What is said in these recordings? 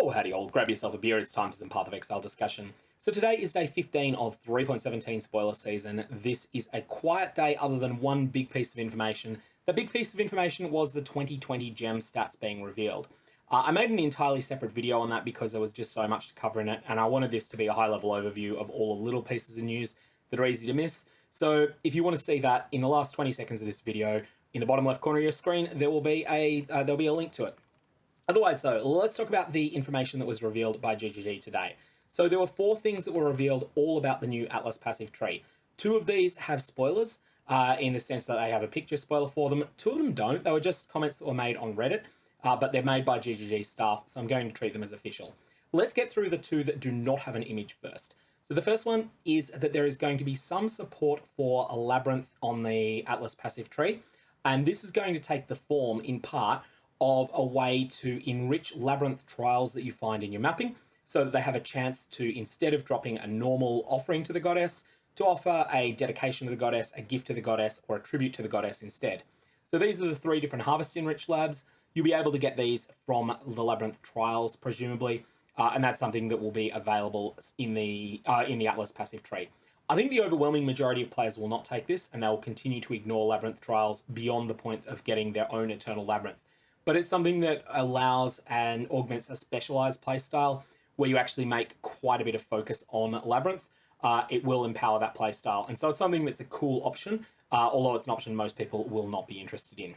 Oh, howdy all, grab yourself a beer, it's time for some Path of Exile discussion. So today is day 15 of 3.17 spoiler season. This is a quiet day other than one big piece of information. The big piece of information was the 2020 gem stats being revealed. I made an entirely separate video on that because there was just so much to cover in it, and I wanted this to be a high-level overview of all the little pieces of news that are easy to miss. So if you want to see that, in the last 20 seconds of this video, in the bottom left corner of your screen, there'll be a link to it. Otherwise, though, let's talk about the information that was revealed by GGG today. So there were 4 things that were revealed all about the new Atlas passive tree. 2 of these have spoilers, in the sense that they have a picture spoiler for them. 2 of them don't. They were just comments that were made on Reddit, but they're made by GGG staff, so I'm going to treat them as official. Let's get through the 2 that do not have an image first. So the first one is that there is going to be some support for a Labyrinth on the Atlas passive tree, and this is going to take the form, in part, of a way to enrich Labyrinth trials that you find in your mapping, so that they have a chance to, instead of dropping a normal offering to the goddess, to offer a dedication to the goddess, a gift to the goddess, or a tribute to the goddess instead. So these are the 3 different harvest enriched labs. You'll be able to get these from the Labyrinth trials, presumably, and that's something that will be available in the Atlas passive tree. I think the overwhelming majority of players will not take this, and they will continue to ignore Labyrinth trials beyond the point of getting their own Eternal Labyrinth. But it's something that allows and augments a specialized playstyle where you actually make quite a bit of focus on Labyrinth. It will empower that playstyle. And so it's something that's a cool option, although it's an option most people will not be interested in.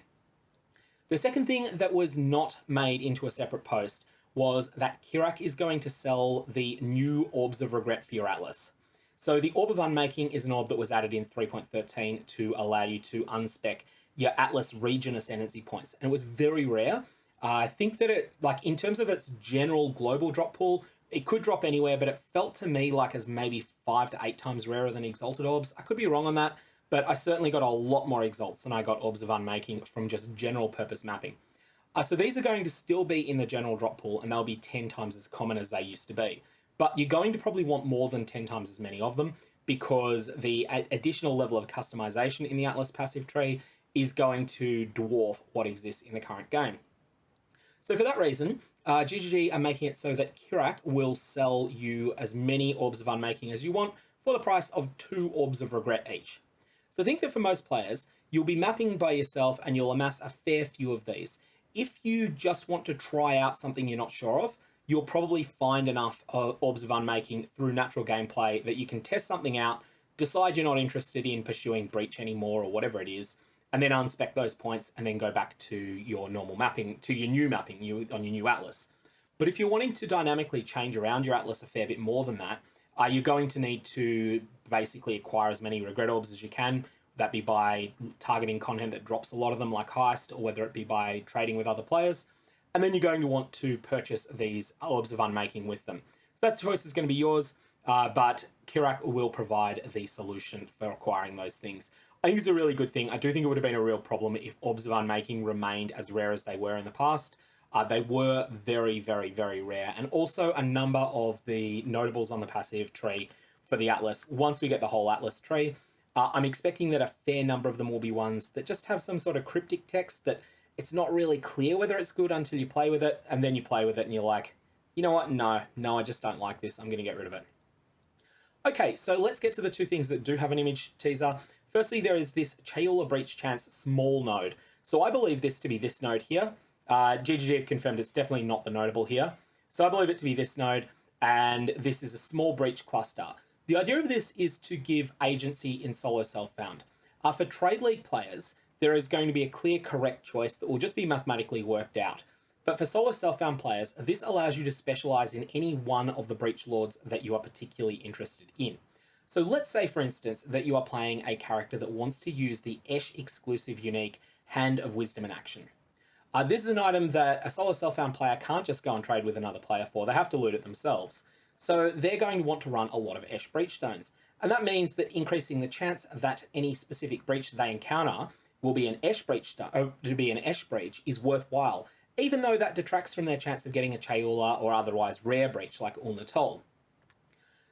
The second thing that was not made into a separate post was that Kirac is going to sell the new Orbs of Regret for your Atlas. So the Orb of Unmaking is an orb that was added in 3.13 to allow you to unspec your Atlas region ascendancy points, and it was very rare. I think that it, like, in terms of its general global drop pool, it could drop anywhere, but it felt to me like as maybe 5 to 8 times rarer than Exalted Orbs. I could be wrong on that, but I certainly got a lot more Exalts than I got Orbs of Unmaking from just general purpose mapping. So these are going to still be in the general drop pool, and they'll be 10 times as common as they used to be. But you're going to probably want more than 10 times as many of them, because the additional level of customization in the Atlas passive tree is going to dwarf what exists in the current game. So for that reason, GGG are making it so that Kirac will sell you as many Orbs of Unmaking as you want for the price of 2 Orbs of Regret each. So think that for most players, you'll be mapping by yourself and you'll amass a fair few of these. If you just want to try out something you're not sure of, you'll probably find enough Orbs of Unmaking through natural gameplay that you can test something out, decide you're not interested in pursuing Breach anymore or whatever it is, and then unspec those points and then go back to your normal mapping, to your new mapping on your new Atlas. But if you're wanting to dynamically change around your Atlas a fair bit more than that, you're going to need to basically acquire as many Regret Orbs as you can. That be by targeting content that drops a lot of them, like Heist, or whether it be by trading with other players. And then you're going to want to purchase these Orbs of Unmaking with them. So that choice is going to be yours, but Kirac will provide the solution for acquiring those things. I think it's a really good thing. I do think it would have been a real problem if Orbs of Unmaking remained as rare as they were in the past. They were very, very, very rare. And also a number of the notables on the passive tree for the Atlas, once we get the whole Atlas tree, I'm expecting that a fair number of them will be ones that just have some sort of cryptic text that it's not really clear whether it's good until you play with it, and then you play with it and you're like, you know what, no, I just don't like this, I'm going to get rid of it. Okay, so let's get to the 2 things that do have an image teaser. Firstly, there is this Chayula Breach Chance small node. So I believe this to be this node here. GGG have confirmed it's definitely not the notable here. So I believe it to be this node, and this is a small breach cluster. The idea of this is to give agency in solo self-found. For Trade League players, there is going to be a clear correct choice that will just be mathematically worked out. But for solo self-found players, this allows you to specialize in any one of the Breach Lords that you are particularly interested in. So let's say, for instance, that you are playing a character that wants to use the Esh exclusive unique Hand of Wisdom in action. This is an item that a solo self-found player can't just go and trade with another player for. They have to loot it themselves. So they're going to want to run a lot of Esh Breach Stones. And that means that increasing the chance that any specific breach they encounter will be an Esh Breach is worthwhile, even though that detracts from their chance of getting a Chayula or otherwise rare breach like Ull-Netol.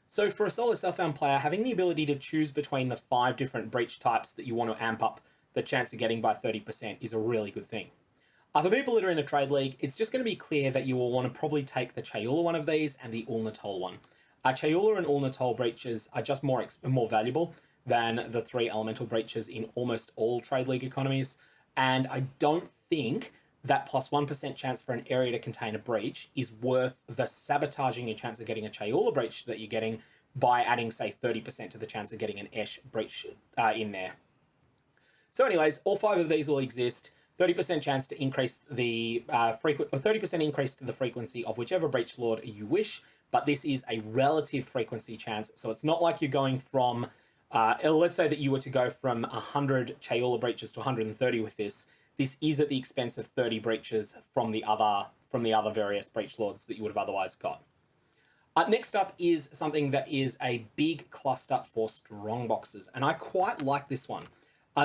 So for a solo self-found player, having the ability to choose between the 5 different breach types that you want to amp up the chance of getting by 30% is a really good thing. For people that are in a trade league, it's just going to be clear that you will want to probably take the Chayula one of these and the Ull-Netol one. Chayula and Ull-Netol breaches are just more valuable than the 3 elemental breaches in almost all trade league economies, and I don't think that plus 1% chance for an area to contain a breach is worth the sabotaging your chance of getting a Chayula breach that you're getting by adding, say, 30% to the chance of getting an Esh breach in there. So anyways, all 5 of these will exist. 30% chance to increase the 30% increase to the frequency of whichever breach lord you wish, but this is a relative frequency chance, so it's not like you're going from let's say that you were to go from 100 Chayula breaches to 130 with this. This is at the expense of 30 breaches from the other various breach lords that you would have otherwise got. Next up is something that is a big cluster for Strongboxes, and I quite like this one.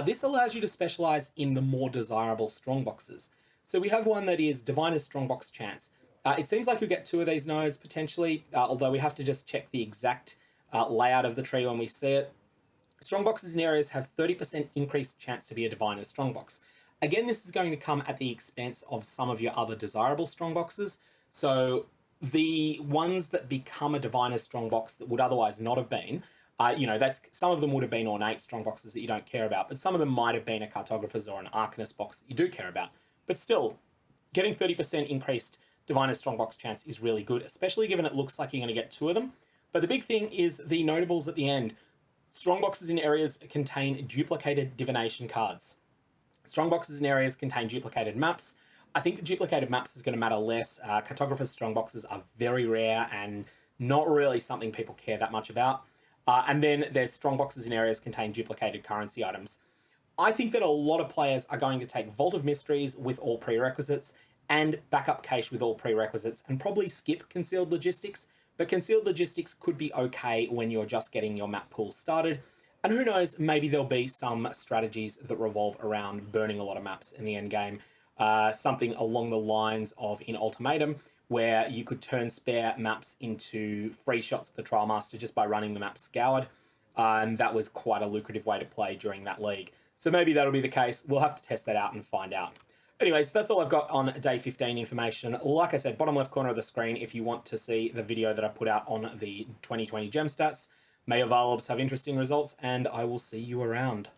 This allows you to specialize in the more desirable Strongboxes. So we have one that is Diviner's Strongbox Chance. It seems like you'll get 2 of these nodes potentially, although we have to just check the exact layout of the tree when we see it. Strongboxes in areas have 30% increased chance to be a Diviner's Strongbox. Again, this is going to come at the expense of some of your other desirable Strongboxes. So the ones that become a Diviner's Strongbox that would otherwise not have been, that's some of them would have been ornate Strongboxes that you don't care about, but some of them might have been a Cartographer's or an Archnemesis box that you do care about. But still, getting 30% increased Diviner's Strongbox chance is really good, especially given it looks like you're going to get 2 of them. But the big thing is the notables at the end. Strongboxes in areas contain duplicated divination cards. Strongboxes in areas contain duplicated maps. I think the duplicated maps is going to matter less. Cartographer's Strongboxes are very rare and not really something people care that much about. And then there's Strongboxes in areas contain duplicated currency items. I think that a lot of players are going to take Vault of Mysteries with all prerequisites and Backup Cache with all prerequisites and probably skip Concealed Logistics, but Concealed Logistics could be okay when you're just getting your map pool started. And who knows, maybe there'll be some strategies that revolve around burning a lot of maps in the end game. Something along the lines of in Ultimatum, where you could turn spare maps into free shots at the Trial Master just by running the map scoured. And that was quite a lucrative way to play during that league. So maybe that'll be the case. We'll have to test that out and find out. Anyways, that's all I've got on day 15 information. Like I said, bottom left corner of the screen if you want to see the video that I put out on the 2020 gem stats. May your Orbs have interesting results, and I will see you around.